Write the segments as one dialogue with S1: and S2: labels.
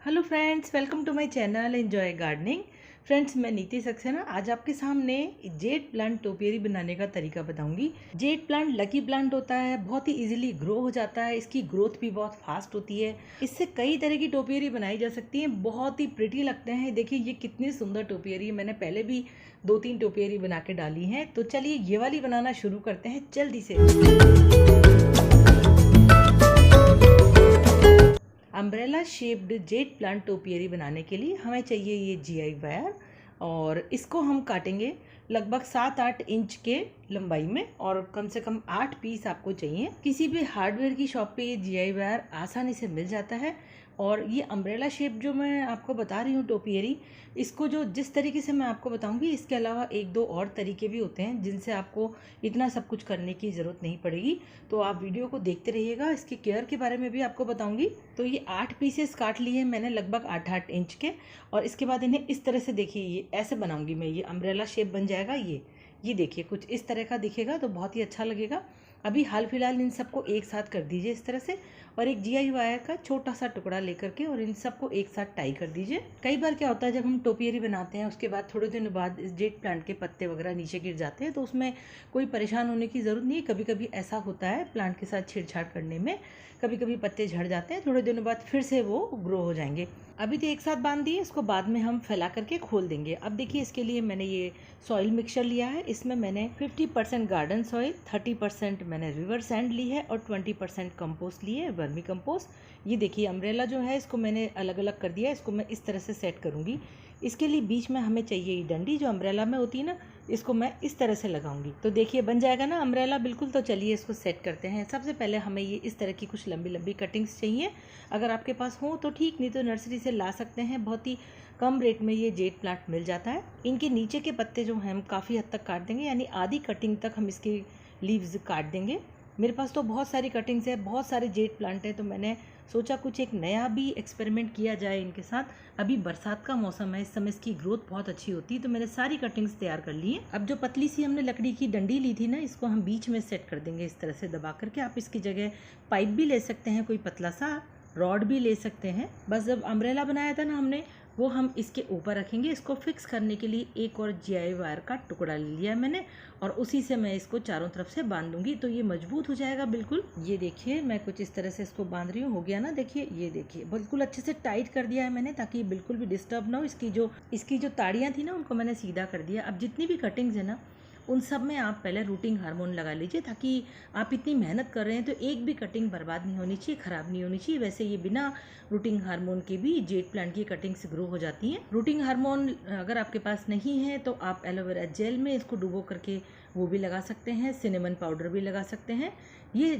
S1: Hello friends, welcome to my channel enjoy gardening. Friends, मैं नीति सक्सेना आज आपके सामने जेड प्लांट टोपियरी बनाने का तरीका बताऊंगी। जेड प्लांट लकी प्लांट होता है, बहुत ही इजीली ग्रो हो जाता है, इसकी ग्रोथ भी बहुत फास्ट होती है। इससे कई तरह की टोपियरी बनाई जा सकती है, बहुत ही प्रिटी लगते हैं। देखिए ये कितनी सुंदर टोपियरी है, मैंने पहले भी 2-3 टोपियरी बना के डाली हैं। तो चलिए ये वाली बनाना शुरू करते हैं जल्दी से। Umbrella shaped jade plant topiary बनाने के लिए हमें चाहिए ये जीआई वायर, और इसको हम काटेंगे लगभग 7-8 इंच के लंबाई में, और कम से कम 8 पीस आपको चाहिए। किसी भी हार्डवेयर की शॉप पे ये जीआई वायर आसानी से मिल जाता है। और ये अम्ब्रेला शेप जो मैं आपको बता रही हूँ टोपियरी, इसको जो जिस तरीके से मैं आपको बताऊंगी, इसके अलावा 1-2 और तरीके भी होते हैं जिनसे आपको इतना सब कुछ करने की ज़रूरत नहीं पड़ेगी। तो आप वीडियो को देखते रहिएगा, इसके केयर के बारे में भी आपको बताऊंगी। तो ये 8 पीसेस काट लिए मैंने लगभग 8-8 इंच के, और इसके बाद इन्हें इस तरह से देखिए ये ऐसे बनाऊंगी मैं। ये अम्ब्रेला शेप बन जाएगा। ये देखिए कुछ इस तरह का दिखेगा, तो बहुत ही अच्छा लगेगा। अभी हाल फिलहाल इन सबको एक साथ कर दीजिए इस तरह से, और एक जीआई वायर का छोटा सा टुकड़ा लेकर के और इन सबको एक साथ टाई कर दीजिए। कई बार क्या होता है, जब हम टोपियरी बनाते हैं उसके बाद थोड़े दिनों बाद जेड प्लांट के पत्ते वगैरह नीचे गिर जाते हैं, तो उसमें कोई परेशान होने की ज़रूरत नहीं है। कभी कभी ऐसा होता है प्लांट के साथ छेड़छाड़ करने में, कभी कभी पत्ते झड़ जाते हैं, थोड़े दिनों बाद फिर से वो ग्रो हो जाएंगे। अभी तो एक साथ बांध दिए, इसको बाद में हम फैला करके खोल देंगे। अब देखिए इसके लिए मैंने ये सॉइल मिक्सचर लिया है। इसमें मैंने 50% गार्डन सॉइल, 30% मैंने रिवर सैंड ली है, और 20% कंपोस्ट ली है, वर्मी कंपोस्ट। ये देखिए अम्ब्रेला जो है इसको मैंने अलग अलग कर दिया है, इसको मैं इस तरह से सेट करूँगी। इसके लिए बीच में हमें चाहिए ये डंडी जो अम्ब्रेला में होती है ना, इसको मैं इस तरह से लगाऊंगी। तो देखिए बन जाएगा ना अम्ब्रेला बिल्कुल। तो चलिए इसको सेट करते हैं। सबसे पहले हमें ये इस तरह की कुछ लंबी लंबी कटिंग्स चाहिए। अगर आपके पास हो तो ठीक, नहीं तो नर्सरी से ला सकते हैं। बहुत ही कम रेट में ये जेड प्लांट मिल जाता है। इनके नीचे के पत्ते जो हैं हम काफ़ी हद तक काट देंगे, यानी आधी कटिंग तक हम इसकी लीव्स काट देंगे। मेरे पास तो बहुत सारी कटिंग्स है, बहुत सारे जेड प्लांट है, तो मैंने सोचा कुछ एक नया भी एक्सपेरिमेंट किया जाए इनके साथ। अभी बरसात का मौसम है, इस समय इसकी ग्रोथ बहुत अच्छी होती है, तो मैंने सारी कटिंग्स तैयार कर ली है। अब जो पतली सी हमने लकड़ी की डंडी ली थी ना, इसको हम बीच में सेट कर देंगे इस तरह से दबा करके। आप इसकी जगह पाइप भी ले सकते हैं, कोई पतला सा रॉड भी ले सकते हैं। बस जब अम्ब्रेला बनाया था ना हमने, वो हम इसके ऊपर रखेंगे। इसको फिक्स करने के लिए एक और जीआई वायर का टुकड़ा ले लिया है मैंने, और उसी से मैं इसको चारों तरफ से बांध दूंगी, तो ये मजबूत हो जाएगा बिल्कुल। ये देखिए मैं कुछ इस तरह से इसको बांध रही हूँ। हो गया ना, देखिए ये देखिए बिल्कुल अच्छे से टाइट कर दिया है मैंने, ताकि बिल्कुल भी डिस्टर्ब ना हो। इसकी जो ताड़ियाँ थी ना, उनको मैंने सीधा कर दिया। अब जितनी भी कटिंग्स है ना, उन सब में आप पहले रूटिंग हार्मोन लगा लीजिए, ताकि आप इतनी मेहनत कर रहे हैं तो एक भी कटिंग बर्बाद नहीं होनी चाहिए, ख़राब नहीं होनी चाहिए। वैसे ये बिना रूटिंग हार्मोन के भी जेड प्लांट की कटिंग से ग्रो हो जाती हैं। रूटिंग हार्मोन अगर आपके पास नहीं है तो आप एलोवेरा जेल में इसको डुबो करके वो भी लगा सकते हैं, सिनेमन पाउडर भी लगा सकते हैं। ये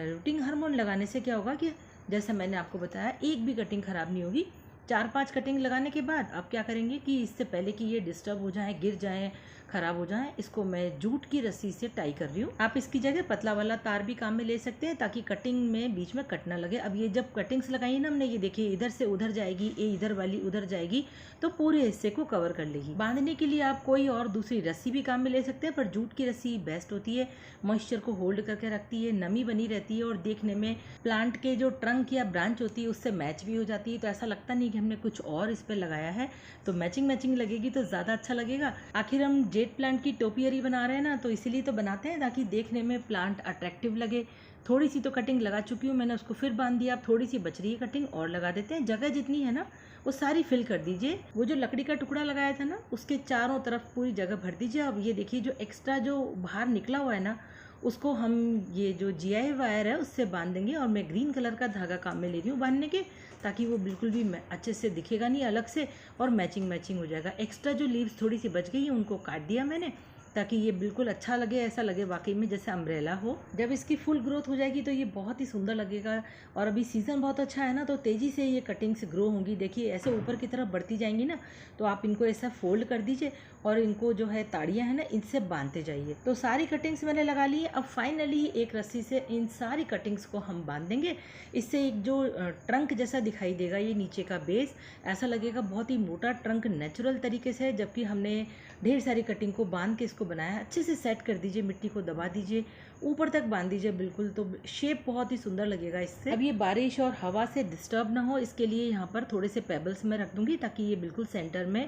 S1: रूटिंग हार्मोन लगाने से क्या होगा कि जैसा मैंने आपको बताया, एक भी कटिंग ख़राब नहीं होगी। 4-5 कटिंग लगाने के बाद आप क्या करेंगे कि इससे पहले कि ये डिस्टर्ब हो जाए, गिर जाए, ख़राब हो जाए, इसको मैं जूट की रस्सी से टाई कर रही हूँ। आप इसकी जगह पतला वाला तार भी काम में ले सकते हैं, ताकि कटिंग में बीच में कट ना लगे। अब ये जब कटिंग्स लगाई ना हमने, ये देखिए इधर से उधर जाएगी, ये इधर वाली उधर जाएगी, तो पूरे हिस्से को कवर कर लेगी। बांधने के लिए आप कोई और दूसरी रस्सी भी काम में ले सकते हैं, पर जूट की रस्सी बेस्ट होती है, मॉइस्चर को होल्ड करके रखती है, नमी बनी रहती है, और देखने में प्लांट के जो ट्रंक या ब्रांच होती है उससे मैच भी हो जाती है। तो ऐसा लगता नहीं कि हमने कुछ और इस पर लगाया है, तो मैचिंग लगेगी तो ज़्यादा अच्छा लगेगा। आखिर हम जेड प्लांट की टोपियरी बना रहे हैं ना, तो इसीलिए तो बनाते हैं, ताकि देखने में प्लांट अट्रैक्टिव लगे। थोड़ी सी तो कटिंग लगा चुकी हूँ मैंने, उसको फिर बांध दिया। अब थोड़ी सी बच रही है कटिंग, और लगा देते हैं। जगह जितनी है ना वो सारी फिल कर दीजिए। वो जो लकड़ी का टुकड़ा लगाया था ना, उसके चारों तरफ पूरी जगह भर दीजिए। अब ये देखिए जो एक्स्ट्रा जो बाहर निकला हुआ है ना, उसको हम ये जो जीआई वायर है उससे बांध देंगे। और मैं ग्रीन कलर का धागा काम में ले रही हूँ बांधने के, ताकि वो बिल्कुल भी अच्छे से दिखेगा नहीं अलग से, और मैचिंग हो जाएगा। एक्स्ट्रा जो लीव्स थोड़ी सी बच गई है उनको काट दिया मैंने, ताकि ये बिल्कुल अच्छा लगे, ऐसा लगे वाकई में जैसे अम्ब्रेला हो। जब इसकी फुल ग्रोथ हो जाएगी तो ये बहुत ही सुंदर लगेगा। और अभी सीज़न बहुत अच्छा है ना, तो तेज़ी से ये कटिंग्स ग्रो होंगी। देखिए ऐसे ऊपर की तरफ बढ़ती जाएंगी ना, तो आप इनको ऐसा फोल्ड कर दीजिए, और इनको जो है ताड़ियाँ हैं ना, इनसे बांधते जाइए। तो सारी कटिंग्स मैंने लगा ली है। अब फाइनली एक रस्सी से इन सारी कटिंग्स को हम बांध देंगे। इससे एक जो ट्रंक जैसा दिखाई देगा, ये नीचे का बेस ऐसा लगेगा बहुत ही मोटा ट्रंक नेचुरल तरीके से, जबकि हमने ढेर सारी कटिंग को बांध के इसको इसको बनाया है। अच्छे से सेट कर दीजिए, मिट्टी को दबा दीजिए, ऊपर तक बांध दीजिए बिल्कुल, तो शेप बहुत ही सुंदर लगेगा इससे। अब ये बारिश और हवा से डिस्टर्ब ना हो, इसके लिए यहाँ पर थोड़े से पेबल्स मैं रख दूंगी ताकि ये बिल्कुल सेंटर में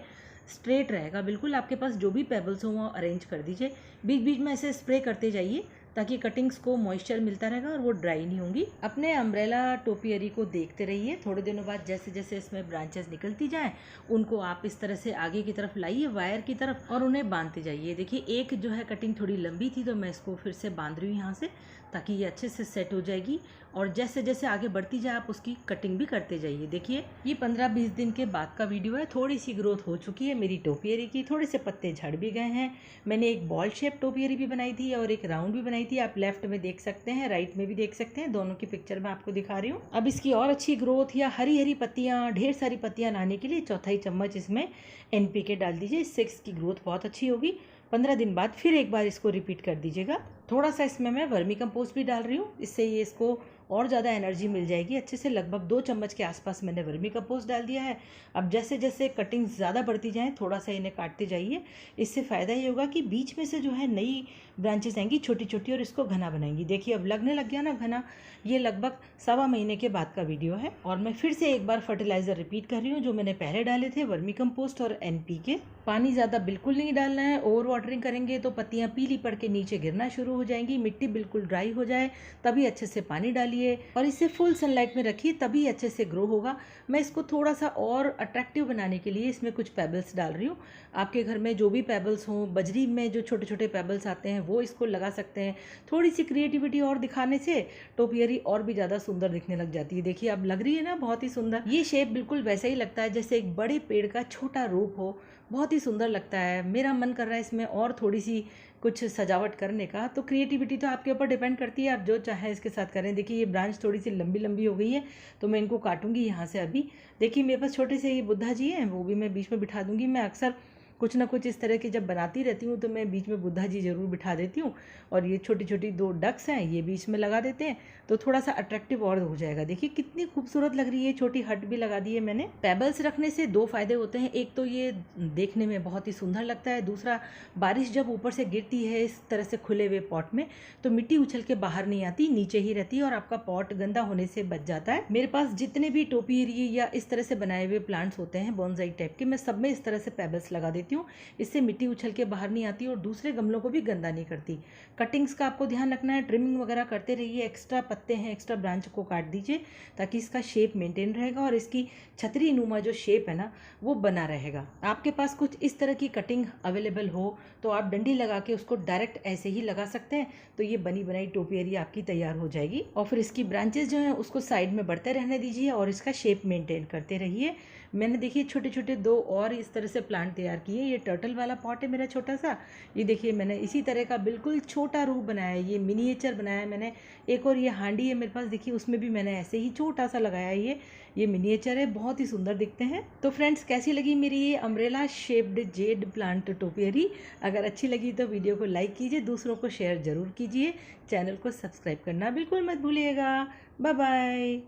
S1: स्ट्रेट रहेगा। बिल्कुल आपके पास जो भी पेबल्स हो वो अरेंज कर दीजिए, बीच बीच में ऐसे स्प्रे करते जाइए ताकि कटिंग्स को मॉइस्चर मिलता रहेगा और वो ड्राई नहीं होंगी। अपने अम्ब्रेला टोपियरी को देखते रहिए, थोड़े दिनों बाद जैसे जैसे इसमें ब्रांचेस निकलती जाएं उनको आप इस तरह से आगे की तरफ लाइए वायर की तरफ और उन्हें बांधते जाइए। देखिए एक जो है कटिंग थोड़ी लंबी थी तो मैं इसको फिर से बांध रही हूँ यहाँ से, ताकि ये अच्छे से सेट हो जाएगी। और जैसे जैसे आगे बढ़ती जाए आप उसकी कटिंग भी करते जाइए। देखिए ये 15-20 दिन के बाद का वीडियो है, थोड़ी सी ग्रोथ हो चुकी है मेरी टोपियरी की, थोड़े से पत्ते झड़ भी गए हैं। मैंने एक बॉल शेप टोपियरी भी बनाई थी और एक राउंड भी बनाई थी, आप लेफ्ट में देख सकते हैं, राइट में भी देख सकते हैं, दोनों की पिक्चर मैं आपको दिखा रही हूँ। अब इसकी और अच्छी ग्रोथ या हरी हरी पत्तियाँ, ढेर सारी पत्तियाँ लाने के लिए 1/4 चम्मच इसमें NPK डाल दीजिए, इससे इसकी ग्रोथ बहुत अच्छी होगी। 15 दिन बाद फिर एक बार इसको रिपीट कर दीजिएगा। थोड़ा सा इसमें मैं वर्मी कंपोस्ट भी डाल रही हूँ, इससे ये इसको और ज़्यादा एनर्जी मिल जाएगी अच्छे से। लगभग 2 चम्मच के आसपास मैंने वर्मी कंपोस्ट डाल दिया है। अब जैसे जैसे कटिंग ज़्यादा बढ़ती जाएँ थोड़ा सा इन्हें काटते जाइए, इससे फ़ायदा ये होगा कि बीच में से जो है नई ब्रांचेस आएंगी छोटी छोटी और इसको घना बनाएंगी। देखिए अब लगने लग गया ना घना। ये लगभग 1.25 महीने के बाद का वीडियो है और मैं फिर से एक बार फर्टिलाइज़र रिपीट कर रही हूँ जो मैंने पहले डाले थे, वर्मी कंपोस्ट और NPK। पानी ज़्यादा बिल्कुल नहीं डालना है, ओवर वाटरिंग करेंगे तो पत्तियाँ पीली पड़ के नीचे गिरना शुरू हो जाएंगी। मिट्टी बिल्कुल ड्राई हो जाए तभी अच्छे से पानी डालिए और इसे फुल सनलाइट में रखिए, तभी अच्छे से ग्रो होगा। मैं इसको थोड़ा सा और अट्रैक्टिव बनाने के लिए इसमें कुछ पेबल्स डाल रही हूँ। आपके घर में जो भी पेबल्स हों, बजरी में जो छोटे छोटे पेबल्स आते हैं वो इसको लगा सकते हैं। थोड़ी सी क्रिएटिविटी और दिखाने से टोपियरी और भी ज़्यादा सुंदर दिखने लग जाती है। देखिए अब लग रही है ना बहुत ही सुंदर। ये शेप बिल्कुल वैसा ही लगता है जैसे एक बड़े पेड़ का छोटा रूप हो, बहुत ही सुंदर लगता है। मेरा मन कर रहा है इसमें और थोड़ी सी कुछ सजावट करने का, तो क्रिएटिविटी तो आपके ऊपर डिपेंड करती है, आप जो चाहे इसके साथ करें। देखिए ये ब्रांच थोड़ी सी लंबी लंबी हो गई है तो मैं इनको काटूंगी यहाँ से अभी। देखिए मेरे पास छोटे से ये बुद्धा जी हैं, वो भी मैं बीच में बिठा दूंगी। मैं अक्सर कुछ ना कुछ इस तरह की जब बनाती रहती हूँ तो मैं बीच में बुद्धा जी जरूर बिठा देती हूँ। और ये छोटी छोटी 2 डक्स हैं, ये बीच में लगा देते हैं तो थोड़ा सा अट्रैक्टिव और हो जाएगा। देखिए कितनी खूबसूरत लग रही है, छोटी हट भी लगा दी है मैंने। पेबल्स रखने से 2 फायदे होते हैं, एक तो ये देखने में बहुत ही सुंदर लगता है, दूसरा बारिश जब ऊपर से गिरती है इस तरह से खुले हुए पॉट में तो मिट्टी उछल के बाहर नहीं आती, नीचे ही रहती है और आपका पॉट गंदा होने से बच जाता है। मेरे पास जितने भी टोपियरी या इस तरह से बनाए हुए प्लांट्स होते हैं बोनसाई टाइप के, मैं सब में इस तरह से पेबल्स लगा देती हूँ, इससे मिट्टी उछल के बाहर नहीं आती और दूसरे गमलों को भी गंदा नहीं करती। कटिंग्स का आपको ध्यान रखना है, ट्रिमिंग वगैरह करते रहिए, एक्स्ट्रा पत्ते हैं एक्स्ट्रा ब्रांच को काट दीजिए ताकि इसका शेप मेंटेन रहेगा और इसकी छतरी नुमा जो शेप है ना वो बना रहेगा। आपके पास कुछ इस तरह की कटिंग अवेलेबल हो तो आप डंडी लगा के उसको डायरेक्ट ऐसे ही लगा सकते हैं, तो ये बनी बनाई टोपियरी आपकी तैयार हो जाएगी। और फिर इसकी ब्रांचेस जो हैं उसको साइड में बढ़ते रहने दीजिए और इसका शेप मेंटेन करते रहिए। मैंने देखिए छोटे छोटे 2 और इस तरह से प्लांट तैयार किए। ये टर्टल वाला पॉट है मेरा छोटा सा, ये देखिए मैंने इसी तरह का बिल्कुल छोटा रूप बनाया है, ये मिनिएचर बनाया है मैंने। एक और ये हांडी है मेरे पास, देखिए उसमें भी मैंने ऐसे ही छोटा सा लगाया है। ये मिनिएचर है, बहुत ही सुंदर दिखते हैं। तो फ्रेंड्स कैसी लगी मेरी ये umbrella shaped jade plant topiary? अगर अच्छी लगी तो वीडियो को लाइक कीजिए, दूसरों को शेयर जरूर कीजिए, चैनल को सब्सक्राइब करना बिल्कुल मत भूलिएगा। Bye bye.